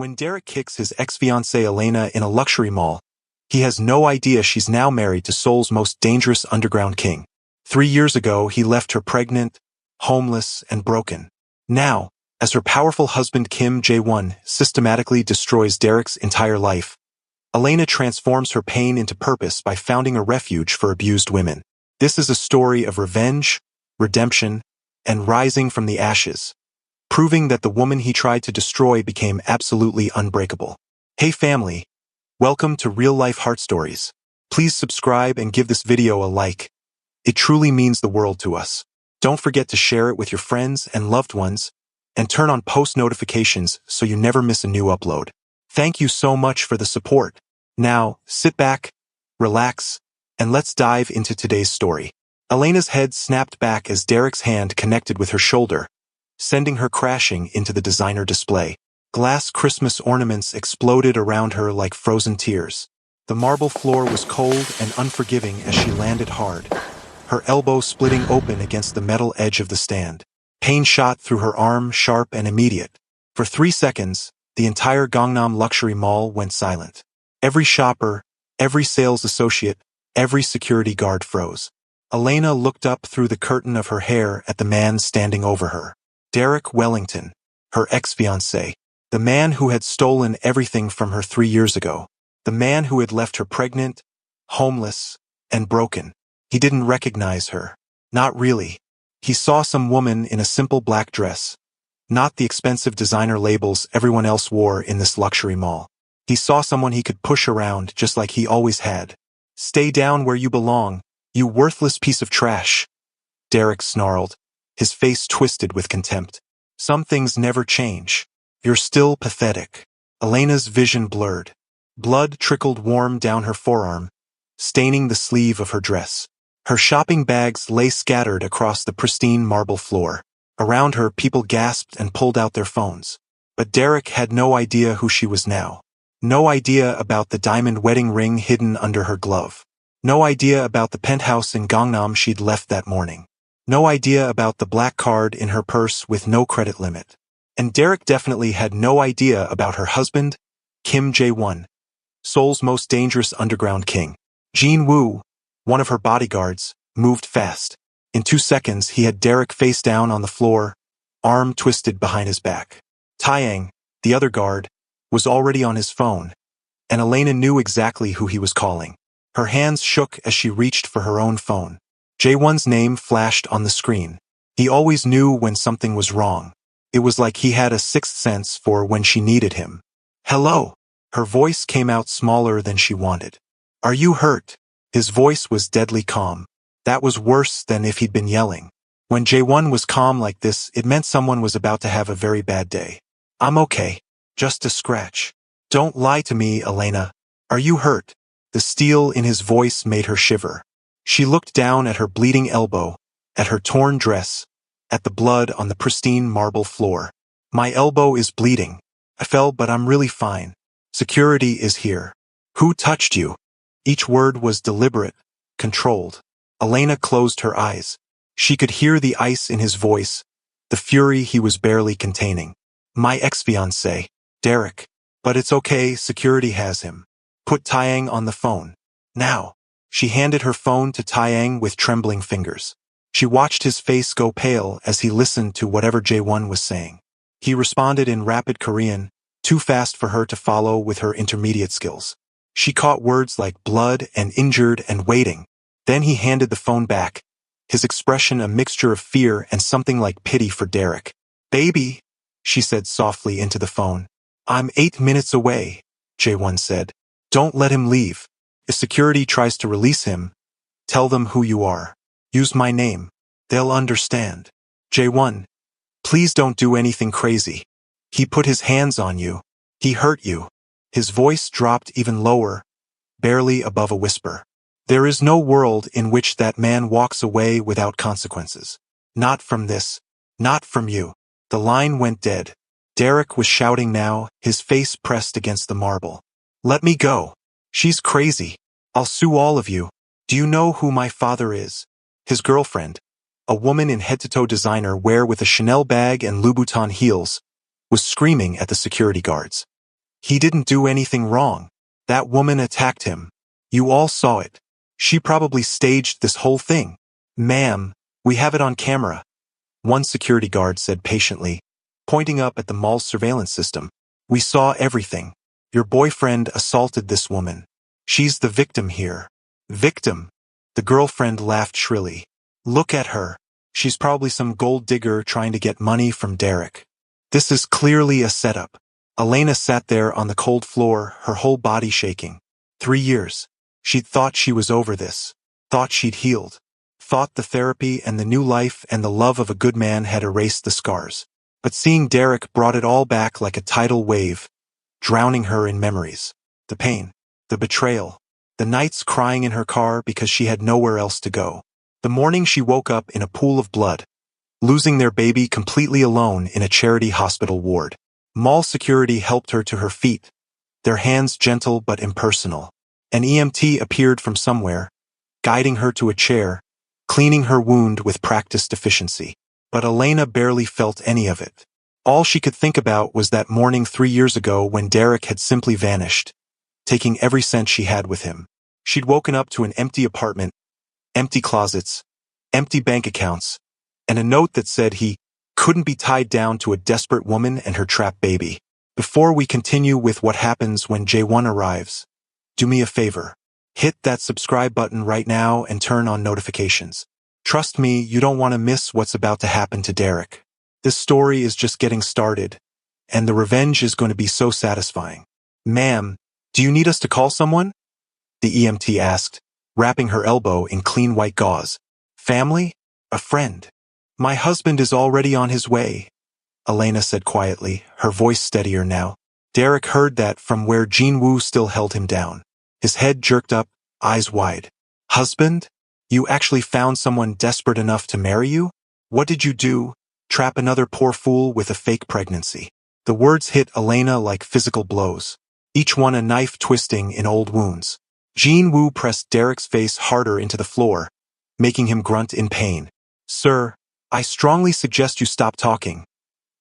When Derek kicks his ex-fiancée Elena in a luxury mall, he has no idea she's now married to Seoul's most dangerous underground king. 3 years ago, he left her pregnant, homeless, and broken. Now, as her powerful husband Kim Jae-won systematically destroys Derek's entire life, Elena transforms her pain into purpose by founding a refuge for abused women. This is a story of revenge, redemption, and rising from the ashes, proving that the woman he tried to destroy became absolutely unbreakable. Hey family, welcome to Real Life Heart Stories. Please subscribe and give this video a like. It truly means the world to us. Don't forget to share it with your friends and loved ones, and turn on post notifications so you never miss a new upload. Thank you so much for the support. Now, sit back, relax, and let's dive into today's story. Elena's head snapped back as Derek's hand connected with her shoulder, sending her crashing into the designer display. Glass Christmas ornaments exploded around her like frozen tears. The marble floor was cold and unforgiving as she landed hard, her elbow splitting open against the metal edge of the stand. Pain shot through her arm, sharp and immediate. For 3 seconds, the entire Gangnam luxury mall went silent. Every shopper, every sales associate, every security guard froze. Elena looked up through the curtain of her hair at the man standing over her. Derek Wellington, her ex-fiancé. The man who had stolen everything from her 3 years ago. The man who had left her pregnant, homeless, and broken. He didn't recognize her. Not really. He saw some woman in a simple black dress, not the expensive designer labels everyone else wore in this luxury mall. He saw someone he could push around just like he always had. Stay down where you belong, you worthless piece of trash. Derek snarled, his face twisted with contempt. Some things never change. You're still pathetic. Elena's vision blurred. Blood trickled warm down her forearm, staining the sleeve of her dress. Her shopping bags lay scattered across the pristine marble floor. Around her, people gasped and pulled out their phones. But Derek had no idea who she was now. No idea about the diamond wedding ring hidden under her glove. No idea about the penthouse in Gangnam she'd left that morning. No idea about the black card in her purse with no credit limit. And Derek definitely had no idea about her husband, Kim Jae-won, Seoul's most dangerous underground king. Jin Woo, one of her bodyguards, moved fast. In 2 seconds, he had Derek face down on the floor, arm twisted behind his back. Taeyang, the other guard, was already on his phone, and Elena knew exactly who he was calling. Her hands shook as she reached for her own phone. Jae-won's name flashed on the screen. He always knew when something was wrong. It was like he had a sixth sense for when she needed him. Hello. Her voice came out smaller than she wanted. Are you hurt? His voice was deadly calm. That was worse than if he'd been yelling. When Jae-won was calm like this, it meant someone was about to have a very bad day. I'm okay. Just a scratch. Don't lie to me, Elena. Are you hurt? The steel in his voice made her shiver. She looked down at her bleeding elbow, at her torn dress, at the blood on the pristine marble floor. My elbow is bleeding. I fell, but I'm really fine. Security is here. Who touched you? Each word was deliberate, controlled. Elena closed her eyes. She could hear the ice in his voice, the fury he was barely containing. My ex-fiancé, Derek. But it's okay, security has him. Put Taeyang on the phone. Now. She handed her phone to Taeyang with trembling fingers. She watched his face go pale as he listened to whatever Jae-won was saying. He responded in rapid Korean, too fast for her to follow with her intermediate skills. She caught words like blood and injured and waiting. Then he handed the phone back, his expression a mixture of fear and something like pity for Derek. Baby, she said softly into the phone. I'm 8 minutes away, Jae-won said. Don't let him leave. If security tries to release him, tell them who you are. Use my name. They'll understand. Jae-won, please don't do anything crazy. He put his hands on you. He hurt you. His voice dropped even lower, barely above a whisper. There is no world in which that man walks away without consequences. Not from this. Not from you. The line went dead. Derek was shouting now, his face pressed against the marble. Let me go. She's crazy. I'll sue all of you. Do you know who my father is? His girlfriend, a woman in head-to-toe designer wear with a Chanel bag and Louboutin heels, was screaming at the security guards. He didn't do anything wrong. That woman attacked him. You all saw it. She probably staged this whole thing. Ma'am, we have it on camera, one security guard said patiently, pointing up at the mall's surveillance system. We saw everything. Your boyfriend assaulted this woman. She's the victim here. Victim? The girlfriend laughed shrilly. Look at her. She's probably some gold digger trying to get money from Derek. This is clearly a setup. Elena sat there on the cold floor, her whole body shaking. 3 years. She'd thought she was over this. Thought she'd healed. Thought the therapy and the new life and the love of a good man had erased the scars. But seeing Derek brought it all back like a tidal wave, drowning her in memories. The pain, the betrayal, the nights crying in her car because she had nowhere else to go. The morning she woke up in a pool of blood, losing their baby completely alone in a charity hospital ward. Mall security helped her to her feet, their hands gentle but impersonal. An EMT appeared from somewhere, guiding her to a chair, cleaning her wound with practiced efficiency. But Elena barely felt any of it. All she could think about was that morning 3 years ago when Derek had simply vanished, taking every cent she had with him. She'd woken up to an empty apartment, empty closets, empty bank accounts, and a note that said he couldn't be tied down to a desperate woman and her trapped baby. Before we continue with what happens when J1 arrives, do me a favor. Hit that subscribe button right now and turn on notifications. Trust me, you don't want to miss what's about to happen to Derek. This story is just getting started, and the revenge is going to be so satisfying. Ma'am, do you need us to call someone? The EMT asked, wrapping her elbow in clean white gauze. Family? A friend. My husband is already on his way, Elena said quietly, her voice steadier now. Derek heard that from where Jin-Woo still held him down. His head jerked up, eyes wide. Husband? You actually found someone desperate enough to marry you? What did you do? Trap another poor fool with a fake pregnancy. The words hit Elena like physical blows, each one a knife twisting in old wounds. Jin-Woo pressed Derek's face harder into the floor, making him grunt in pain. Sir, I strongly suggest you stop talking,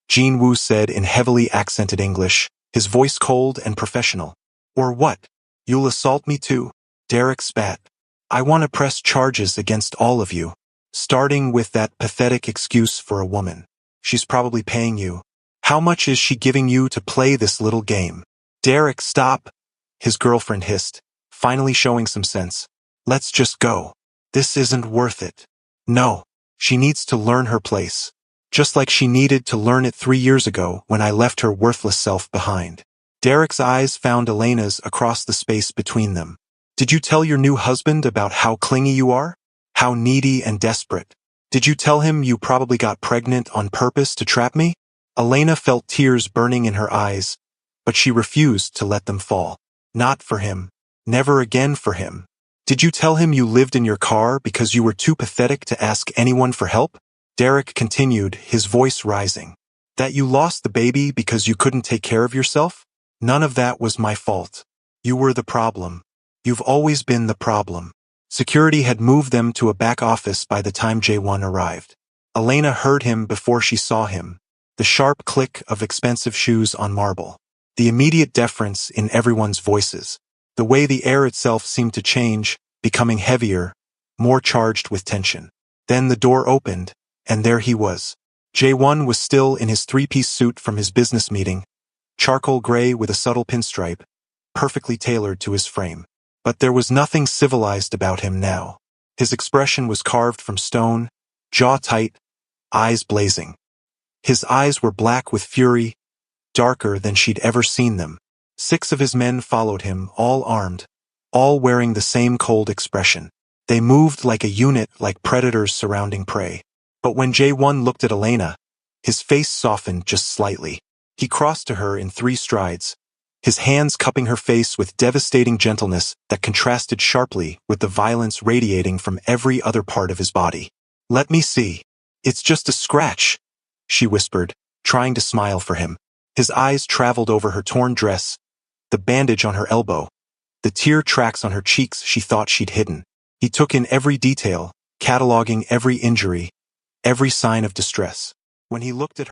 Jin-Woo said in heavily accented English, his voice cold and professional. Or what? You'll assault me too? Derek spat. I want to press charges against all of you, starting with that pathetic excuse for a woman. She's probably paying you. How much is she giving you to play this little game? Derek, stop, his girlfriend hissed, finally showing some sense. Let's just go. This isn't worth it. No, she needs to learn her place, just like she needed to learn it 3 years ago when I left her worthless self behind. Derek's eyes found Elena's across the space between them. Did you tell your new husband about how clingy you are? How needy and desperate? Did you tell him you probably got pregnant on purpose to trap me? Elena felt tears burning in her eyes, but she refused to let them fall. Not for him. Never again for him. Did you tell him you lived in your car because you were too pathetic to ask anyone for help? Derek continued, his voice rising. That you lost the baby because you couldn't take care of yourself? None of that was my fault. You were the problem. You've always been the problem. Security had moved them to a back office by the time J1 arrived. Elena heard him before she saw him. The sharp click of expensive shoes on marble. The immediate deference in everyone's voices. The way the air itself seemed to change, becoming heavier, more charged with tension. Then the door opened, and there he was. J1 was still in his 3-piece suit from his business meeting, charcoal gray with a subtle pinstripe, perfectly tailored to his frame. But there was nothing civilized about him now. His expression was carved from stone, jaw tight, eyes blazing. His eyes were black with fury, darker than she'd ever seen them. 6 of his men followed him, all armed, all wearing the same cold expression. They moved like a unit, like predators surrounding prey. But when J1 looked at Elena, his face softened just slightly. He crossed to her in 3 strides, his hands cupping her face with devastating gentleness that contrasted sharply with the violence radiating from every other part of his body. Let me see. It's just a scratch, she whispered, trying to smile for him. His eyes traveled over her torn dress, the bandage on her elbow, the tear tracks on her cheeks she thought she'd hidden. He took in every detail, cataloging every injury, every sign of distress. When he looked at